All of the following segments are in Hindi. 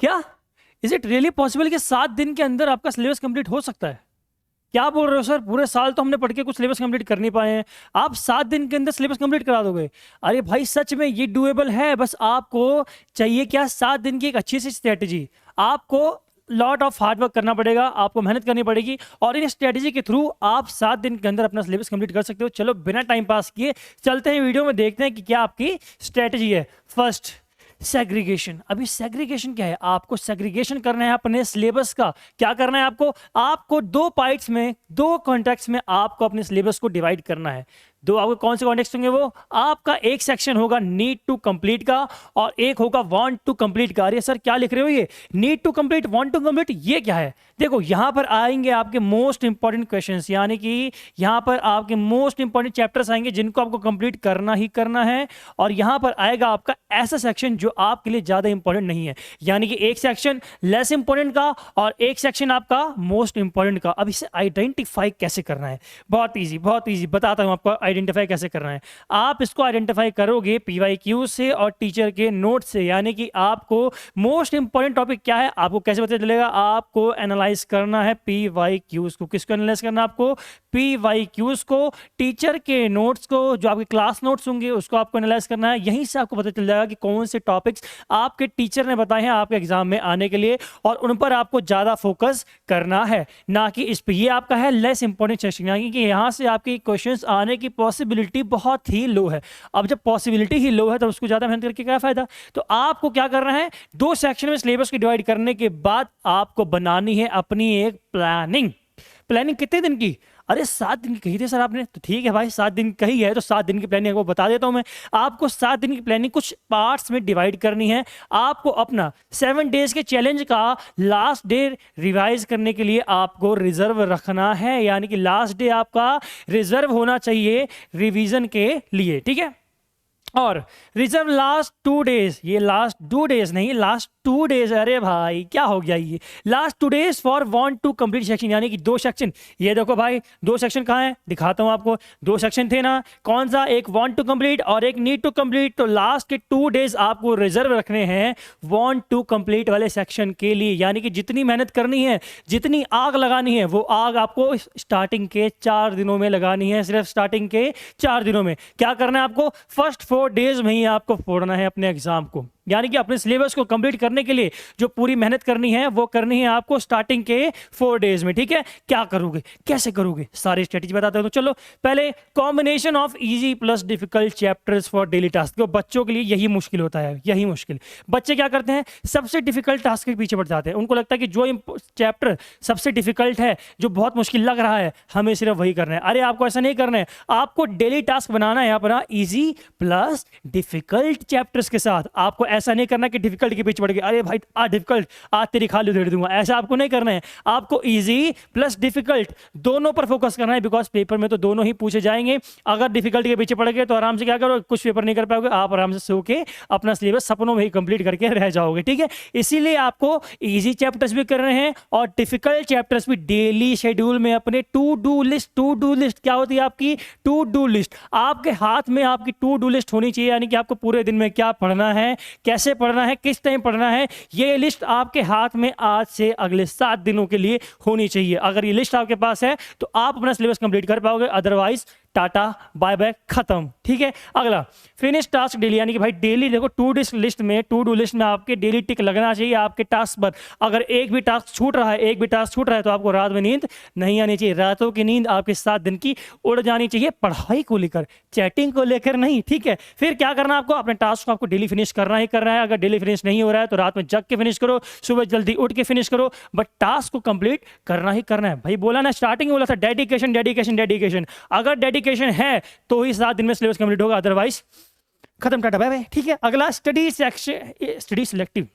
क्या इज इट रियली पॉसिबल कि 7 दिन के अंदर आपका सिलेबस कंप्लीट हो सकता है? क्या बोल रहे हो सर, पूरे साल तो हमने पढ़ के कुछ सिलेबस कंप्लीट कर नहीं पाए हैं, आप 7 दिन के अंदर सिलेबस कंप्लीट करा दोगे? अरे भाई सच में ये डूएबल है, बस आपको चाहिए क्या, 7 दिन की एक अच्छी सी स्ट्रेटेजी। आपको लॉट ऑफ हार्ड वर्क करना पड़ेगा, आपको मेहनत करनी पड़ेगी, और इन स्ट्रेटेजी के थ्रू आप 7 दिन के अंदर अपना सिलेबस कंप्लीट कर सकते हो। चलो बिना टाइम पास किए चलते हैं वीडियो में, देखते हैं कि क्या आपकी स्ट्रेटेजी है। First, segregation. अभी सेग्रीगेशन क्या है? आपको सेग्रीगेशन करना है अपने सिलेबस का। क्या करना है आपको 2 पार्ट्स में, 2 कॉन्टेक्स्ट में आपको अपने सिलेबस को डिवाइड करना है। दो आपको कौन से कॉन्टेक्स्ट होंगे? वो आपका एक सेक्शन होगा नीड टू कंप्लीट का, और एक होगा वांट टू कंप्लीट का। अरे सर क्या लिख रहे हो ये, need to complete, want to complete, ये क्या है? देखो यहां पर आएंगे आपके मोस्ट इंपॉर्टेंट क्वेश्चंस, यानी कि यहां पर आपके मोस्ट इंपॉर्टेंट चैप्टर्स आएंगे जिनको आपको कंप्लीट करना ही करना है। और यहां पर आएगा आपका ऐसा सेक्शन जो आपके लिए ज्यादा इंपॉर्टेंट नहीं है, यानी कि एक सेक्शन लेस इंपॉर्टेंट का और एक सेक्शन आपका मोस्ट इंपॉर्टेंट का। अब इसे आइडेंटिफाई कैसे करना है? बहुत ईजी बताता हूं आपको आइडेंटिफाई कैसे करना है। आप इसको आइडेंटिफाई करोगे पीवाईक्यू से और टीचर के नोट से, यानी कि आपको मोस्ट इंपॉर्टेंट टॉपिक क्या है आपको कैसे पता चलेगा? आपको एनालाइज करना है पीवाईक्यूज को। किसको एनालाइज करना है? आपको पीवाईक्यूज को, टीचर के नोट्स को, जो आपके क्लास नोट्स होंगे उसको आपको एनालाइज करना है। यहीं से आपको पता चल जाएगा कि कौन से टॉपिक्स आपके टीचर ने बताए हैं आपके एग्जाम में आने के लिए, और उन पर आपको ज्यादा फोकस करना है, ना कि इस पे। ये आपका है लेस इंपॉर्टेंट सेक्शन, यानी कि यहां से आपके क्वेश्चंस आने की पॉसिबिलिटी बहुत ही लो है। अब जब पॉसिबिलिटी ही लो है तो उसको ज्यादा मेहनत करके क्या फायदा? तो आपको क्या करना है, 2 सेक्शन में सिलेबस को डिवाइड करने के बाद आपको बनानी है अपनी एक प्लानिंग। प्लानिंग कितने दिन की? अरे 7 दिन की कही थी सर आपने, तो ठीक है भाई 7 दिन कही है तो 7 दिन की प्लानिंग आपको बता देता हूं मैं। आपको 7 दिन की प्लानिंग कुछ पार्ट्स में डिवाइड करनी है। आपको अपना 7 डेज के चैलेंज का लास्ट डे रिवाइज करने के लिए आपको रिजर्व रखना है, यानी कि लास्ट डे आपका रिजर्व होना चाहिए रिवीजन के लिए, ठीक है। और रिजर्व लास्ट 2 डेज, ये लास्ट 2 डेज नहीं, लास्ट 2 डेज। अरे भाई क्या हो गया ये, last 2 days for want to complete section, यानी कि 2 सेक्शन। ये देखो भाई 2 सेक्शन कहाँ हैं, दिखाता हूं आपको। 2 सेक्शन थे ना, कौन सा? एक वांट टू कंप्लीट और एक नीड टू कंप्लीट। तो लास्ट के 2 डेज आपको रिजर्व रखने हैं वांट टू कंप्लीट वाले सेक्शन के लिए, यानी कि जितनी मेहनत करनी है, जितनी आग लगानी है, वो आग आपको स्टार्टिंग के 4 दिनों में लगानी है। सिर्फ स्टार्टिंग के 4 दिनों में क्या करना है आपको? फर्स्ट 4 डेज में ही आपको फोड़ना है अपने एग्जाम को, यानी कि अपने सिलेबस को कंप्लीट करने के लिए जो पूरी मेहनत करनी है वो करनी है आपको स्टार्टिंग के 4 डेज में, ठीक है। क्या करोगे, कैसे करोगे, सारी स्ट्रेटेजी बताते हैं। तो चलो पहले combination of easy plus difficult chapters for daily task. तो बच्चों के लिए यही मुश्किल होता है, यही मुश्किल। बच्चे क्या करते हैं, सबसे डिफिकल्ट टास्क के पीछे पड़ जाते हैं। उनको लगता है कि जो चैप्टर सबसे डिफिकल्ट है, जो बहुत मुश्किल लग रहा है, हमें सिर्फ वही करना है। अरे आपको ऐसा नहीं करना है, आपको डेली टास्क बनाना है अपना इजी प्लस डिफिकल्ट चैप्टर्स के साथ। आपको ऐसा नहीं करना कि डिफिकल्ट के पीछे पड़ गए, अरे भाई आज डिफिकल्ट, आज तेरी खाली उधेड़ दूंगा, ऐसा आपको नहीं करना है। आपको इजी प्लस डिफिकल्ट दोनों पर फोकस करना है, बिकॉज पेपर में तो दोनों ही पूछे जाएंगे। अगर डिफिकल्ट के पीछे पड़ गए तो आराम से क्या करो, कुछ पेपर नहीं कर पाओगे, आप आराम से सो के अपना सिलेबस सपनों में ही कंप्लीट करके रह जाओगे, ठीक है। इसीलिए आपको इजी चैप्टर्स भी कर रहे हैं और डिफिकल्ट चैप्टर्स भी डेली शेड्यूल में अपने to do list. To do list क्या होती है आपकी? To do list. आपके हाथ में आपकी टू डू लिस्ट होनी चाहिए, यानी कि आपको पूरे दिन में क्या पढ़ना है, कैसे पढ़ना है, किस टाइम पढ़ना है, ये लिस्ट आपके हाथ में आज से अगले 7 दिनों के लिए होनी चाहिए। अगर ये लिस्ट आपके पास है तो आप अपना सिलेबस कंप्लीट कर पाओगे, अदरवाइज टाटा बाय बाय खत्म, ठीक है। अगला फिनिश टास्क डेली, यानी कि भाई डेली देखो टू डू लिस्ट में आपके डेली टिक लगना चाहिए आपके टास्क पर। अगर एक भी टास्क छूट रहा है तो आपको रात में नींद नहीं आनी चाहिए। रातों की नींद आपके 7 दिन की उड़ जानी चाहिए, पढ़ाई को लेकर, चैटिंग को लेकर नहीं, ठीक है। फिर क्या करना आपको, अपने टास्क को आपको डेली फिनिश करना ही करना है। अगर डेली फिनिश नहीं हो रहा है तो रात में जग के फिनिश करो, सुबह जल्दी उठ के फिनिश करो, बट टास्क को कंप्लीट करना ही करना है। भाई बोला ना, स्टार्टिंग में बोला था डेडिकेशन डेडिकेशन डेडिकेशन। अगर डेडिकेशन है तो ही 7 दिन में सिलेबस कंप्लीट होगा, अदरवाइज खत्म, टाटा बाय बाय, ठीक है। अगला स्टडी सिलेक्टिव।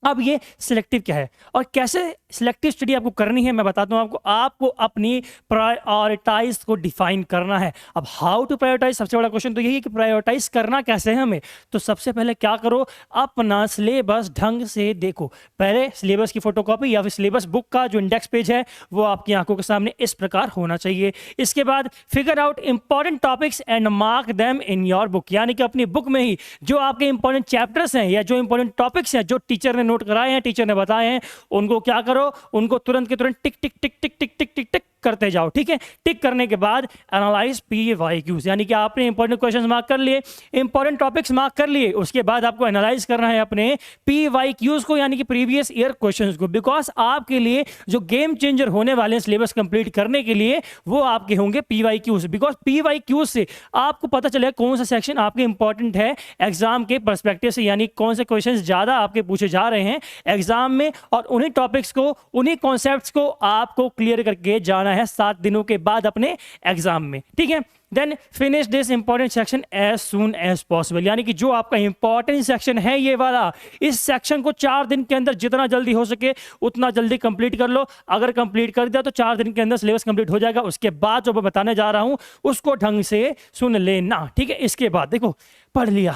अब ये सिलेक्टिव क्या है और कैसे सिलेक्टिव स्टडी आपको करनी है मैं बताता हूं आपको। आपको अपनी प्रायोरिटाइज को डिफाइन करना है। अब हाउ टू प्रायोरिटाइज, सबसे बड़ा क्वेश्चन तो यही है कि प्रायोरिटाइज करना कैसे है हमें। तो सबसे पहले क्या करो, अपना सिलेबस ढंग से देखो। पहले सिलेबस की फोटोकॉपी या फिर सिलेबस बुक का जो इंडेक्स पेज है वो आपकी आंखों के सामने इस प्रकार होना चाहिए। इसके बाद figure out important topics and mark them in your book, यानी कि अपनी बुक में ही जो आपके इंपॉर्टेंट चैप्टर्स हैं या जो इंपॉर्टेंट टॉपिक्स हैं जो टीचर ने नोट कराए हैं, टीचर ने बताए हैं, उनको क्या करो, उनको तुरंत के तुरंत टिक टिक टिक टिक टिक टिक टिक टिक करते जाओ, ठीक है। टिक करने के बाद एनालाइज PYQs, यानी कि आपने इंपॉर्टेंट क्वेश्चंस मार्क कर लिए, इंपॉर्टेंट टॉपिक्स मार्क कर लिए, उसके बाद आपको एनालाइज करना है अपने PYQs को, यानी कि प्रीवियस ईयर क्वेश्चंस को, बिकॉज आपके लिए जो गेम चेंजर होने वाले हैं सिलेबस कंप्लीट करने के लिए, वो आपके होंगे PYQs, बिकॉज PYQs से आपको पता चलेगा कौन सा सेक्शन आपके इंपॉर्टेंट है एग्जाम के पर्सपेक्टिव से, यानी कौन से क्वेश्चंस ज्यादा आपके पूछे जा रहे हैं एग्जाम में, और उन्हीं टॉपिक्स को, उन्हीं कॉन्सेप्ट्स को आपको क्लियर करके जाना है 7 दिनों के बाद अपने एग्जाम में, ठीक है। Then finish this important section as soon as possible, यानी कि जो आपका इंपॉर्टेंट सेक्शन है ये वाला, इस सेक्शन को 4 दिन के अंदर जितना जल्दी हो सके उतना जल्दी कंप्लीट कर लो। अगर कंप्लीट कर दिया तो 4 दिन के अंदर सिलेबस कंप्लीट हो जाएगा। उसके बाद जो मैं बताने जा रहा हूं उसको ढंग से सुन लेना, ठीक है। इसके बाद देखो, पढ़ लिया,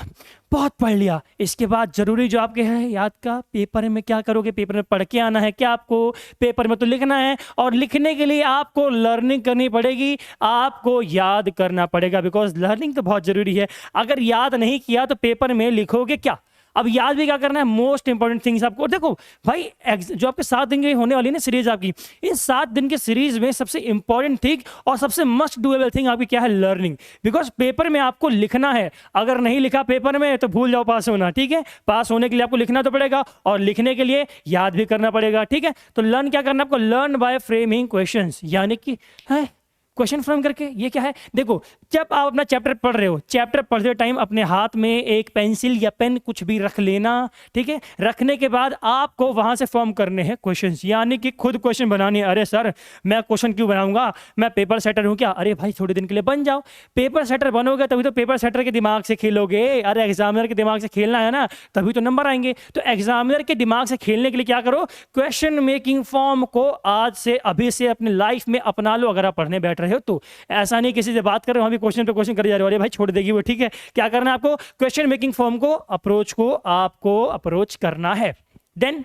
बहुत पढ़ लिया, इसके बाद जरूरी जो आपके है याद का, पेपर में क्या करोगे, पेपर में पढ़ के आना है क्या आपको, पेपर में तो लिखना है, और लिखने के लिए आपको लर्निंग करनी पड़ेगी, आपको याद करना पड़ेगा, बिकॉज लर्निंग तो बहुत जरूरी है। अगर याद नहीं किया तो पेपर में लिखोगे क्या। अब याद भी क्या करना है, मोस्ट इंपॉर्टेंट थिंग्स आपको देखो भाई, जो आपके 7 दिन की होने वाली ना सीरीज आपकी, इन 7 दिन की सीरीज में सबसे इंपॉर्टेंट थिंग और सबसे मस्ट डूएबल थिंग आपकी क्या है, लर्निंग, बिकॉज पेपर में आपको लिखना है। अगर नहीं लिखा पेपर में तो भूल जाओ पास होना, ठीक है। पास होने के लिए आपको लिखना तो पड़ेगा और लिखने के लिए याद भी करना पड़ेगा, ठीक है। तो लर्न क्या करना है आपको, लर्न बाय फ्रेमिंग क्वेश्चंस, यानी कि है क्वेश्चन फ्रेम करके। ये क्या है, देखो जब आप अपना चैप्टर पढ़ रहे हो, चैप्टर पढ़ते टाइम अपने हाथ में एक पेंसिल या पेन कुछ भी रख लेना, ठीक है। रखने के बाद आपको वहां से फॉर्म करने हैं क्वेश्चंस, यानी कि खुद क्वेश्चन बनाने। अरे सर मैं क्वेश्चन क्यों बनाऊंगा, मैं पेपर सेटर हूं क्या। अरे भाई थोड़े दिन के लिए बन जाओ, पेपर सेटर बनोगे तभी तो पेपर सेटर के दिमाग से खेलोगे। अरे एग्जामिनर के दिमाग से खेलना है ना, तभी तो नंबर आएंगे। तो एग्जामिनर के दिमाग से खेलने के लिए क्या करो, क्वेश्चन मेकिंग फॉर्म को आज से अभी से अपनी लाइफ में अपना लो। अगर आप पढ़ने बैठ रहे हो तो ऐसा नहीं किसी से बात कर रहे हो हम भी क्वेश्चन पे क्वेश्चन करे जा रहे हो, अरे भाई छोड़ देगी वो, ठीक है। क्या करना है आपको, क्वेश्चन मेकिंग फॉर्म को आपको अप्रोच करना है। देन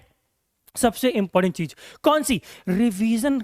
सबसे इंपॉर्टेंट चीज कौन सी, रिवीजन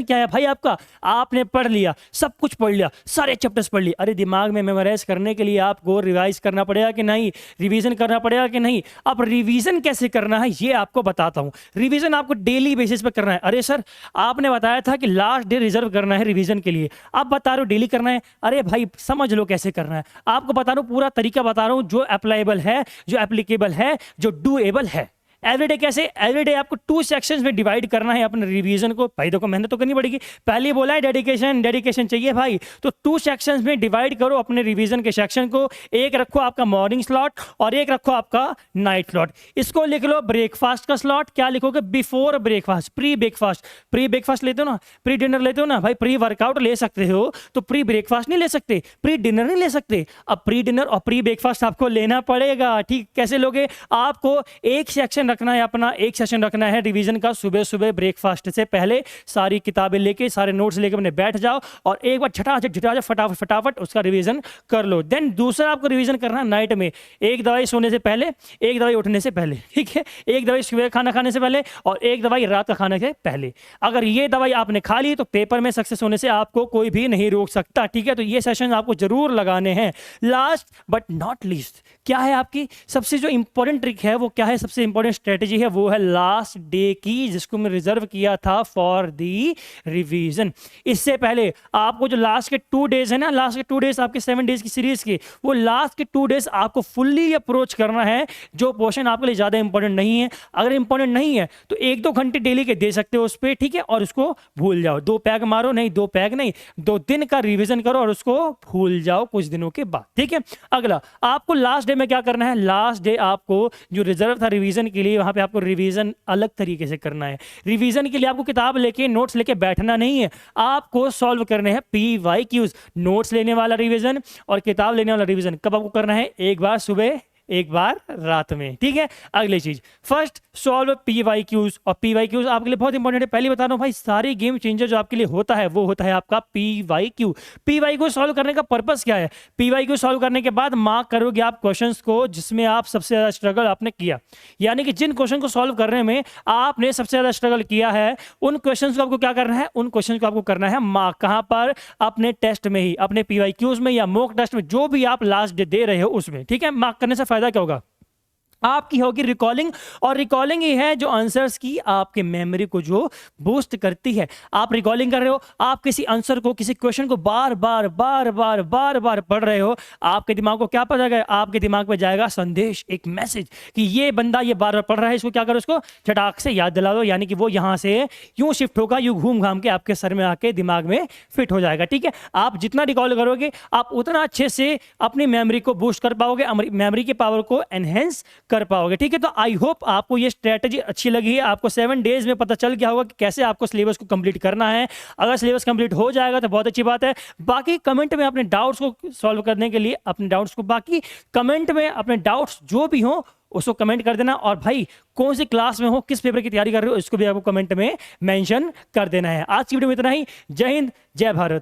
क्या है भाई आपका, आपने पढ़ लिया, सब कुछ पढ़ लिया, सारे चैप्टर्स पढ़ लिए, अरे दिमाग में मेमोराइज करने के लिए आपको रिवाइज करना पड़ेगा कि नहीं, रिवीजन करना पड़ेगा कि नहीं। अब रिवीजन कैसे करना है ये आपको बताता हूं। रिवीजन आपको डेली बेसिस पे करना है। अरे सर आपने बताया था कि लास्ट डे रिजर्व करना है रिवीजन के लिए, आप बता रहे हो डेली करना है। अरे भाई समझ लो कैसे करना है, आपको बता रहा हूं, पूरा तरीका बता रहा हूं जो अप्लाइबल है, जो एप्लीकेबल है, जो डूएबल है। एवरीडे कैसे, एवरीडे आपको 2 सेक्शंस में डिवाइड करना है अपने रिवीजन को। भाई देखो मेहनत तो करनी पड़ेगी, पहले बोला है डेडिकेशन चाहिए भाई, तो 2 सेक्शंस में डिवाइड करो अपने रिवीजन के सेक्शन को। एक रखो आपका मॉर्निंग स्लॉट और एक रखो आपका नाइट स्लॉट। इसको लिख लो ब्रेकफास्ट का स्लॉट, क्या लिखोगे, बिफोर ब्रेकफास्ट, प्री ब्रेकफास्ट लेते हो ना, प्री डिनर लेते हो ना भाई, प्री वर्कआउट ले सकते हो तो प्री ब्रेकफास्ट नहीं ले सकते, प्री डिनर नहीं ले सकते। अब प्री डिनर और प्री ब्रेकफास्ट आपको लेना पड़ेगा, ठीक। कैसे लोगे, आपको एक सेक्शन रखना है अपना, एक सेशन रखना है रिवीजन का, सुबह सुबह ब्रेकफास्ट से पहले सारी किताबें लेके, सारे नोट्स लेके अपने बैठ जाओ और एक बार झटाझट फटाफट उसका रिवीजन कर लो। देन दूसरा आपको रिवीजन करना है नाइट में, एक दवाई सोने से पहले, एक दवाई उठने से पहले, ठीक है। एक दवाई सुबह खाना खाने से पहले और एक दवाई रात का खाने से पहले। अगर ये दवाई आपने खा ली तो पेपर में सक्सेस होने से आपको कोई भी नहीं रोक सकता, ठीक है। तो ये सेशन आपको जरूर लगाने हैं। लास्ट बट नॉट लीस्ट क्या है आपकी सबसे जो इंपॉर्टेंट ट्रिक है, वो क्या है, सबसे इंपॉर्टेंट स्ट्रेटेजी है, वो है लास्ट डे की, जिसको मैं रिजर्व किया था फॉर दी रिवीजन। इससे पहले आपको जो लास्ट के 2 डेज है ना, लास्ट के 2 डेज आपके 7 डेज की सीरीज के, वो लास्ट के 2 डेज आपको फुल्ली अप्रोच करना है जो पोर्शन आपके लिए ज्यादा इंपॉर्टेंट नहीं है। अगर इंपॉर्टेंट नहीं है तो 1-2 घंटे डेली के दे सकते हो उस पर, ठीक है, और उसको भूल जाओ। 2 पैग मारो, नहीं 2 पैग नहीं, 2 दिन का रिवीजन करो और उसको भूल जाओ कुछ दिनों के बाद, ठीक है। अगला आपको लास्ट डे में क्या करना है, लास्ट डे आपको जो रिजर्व था रिवीजन के लिए, वहां पे आपको रिवीजन अलग तरीके से करना है। रिवीजन के लिए आपको किताब लेके नोट्स लेके बैठना नहीं है, आपको सॉल्व करने हैं PYQs। नोट्स लेने वाला रिवीजन और किताब लेने वाला रिवीजन कब आपको करना है, एक बार सुबह एक बार रात में, ठीक है। अगली चीज, फर्स्ट सॉल्व PYQs, और PYQs आपके लिए बहुत इंपॉर्टेंट है। पहले बता रहा हूं भाई, सारी गेम चेंजर जो आपके लिए होता है वो होता है आपका PYQ सॉल्व करने का पर्पस क्या है, PYQ सॉल्व करने के बाद मार्क करोगे आप क्वेश्चंस को जिसमें आप सबसे ज्यादा स्ट्रगल आपने किया, यानी कि जिन क्वेश्चन को सॉल्व करने में आपने सबसे ज्यादा स्ट्रगल किया है, उन क्वेश्चन को आपको क्या करना है, उन क्वेश्चन को आपको करना है मार्क। कहां पर, अपने टेस्ट में ही, अपने PYQs में या मॉक टेस्ट में, जो भी आप लास्ट डे दे रहे हो उसमें, ठीक है। मार्क करने से फायदा क्या होगा, आपकी होगी रिकॉलिंग। और रिकॉलिंग ही है जो आंसर्स की आपके मेमोरी को जो बूस्ट करती है। आप रिकॉलिंग कर रहे हो, आप किसी आंसर को, किसी क्वेश्चन को बार बार बार बार बार बार पढ़ रहे हो, आपके दिमाग को क्या पता जाएगा? आपके दिमाग में जाएगा संदेश, एक मैसेज कि ये बंदा ये बार बार पढ़ रहा है, इसको क्या करो, इसको झटाक से याद दिला दो। यानी कि वो यहां से यूं शिफ्ट होगा, यूं घूम घाम के आपके सर में आके दिमाग में फिट हो जाएगा। ठीक है, आप जितना रिकॉल करोगे आप उतना अच्छे से अपनी मेमोरी को बूस्ट कर पाओगे, मेमोरी की पावर को एनहेंस कर पाओगे। ठीक है, तो आई होप आपको ये स्ट्रेटजी अच्छी लगी है। आपको 7 डेज में पता चल गया होगा कि कैसे आपको सिलेबस को कंप्लीट करना है। अगर सिलेबस कंप्लीट हो जाएगा तो बहुत अच्छी बात है। बाकी कमेंट में अपने डाउट्स को सॉल्व करने के लिए अपने डाउट्स को, बाकी कमेंट में अपने डाउट्स जो भी हो उसको कमेंट कर देना। और भाई कौन सी क्लास में हो, किस पेपर की तैयारी कर रहे हो, इसको भी आपको कमेंट में मेंशन कर देना है। आज की वीडियो में इतना ही। जय हिंद, जय भारत।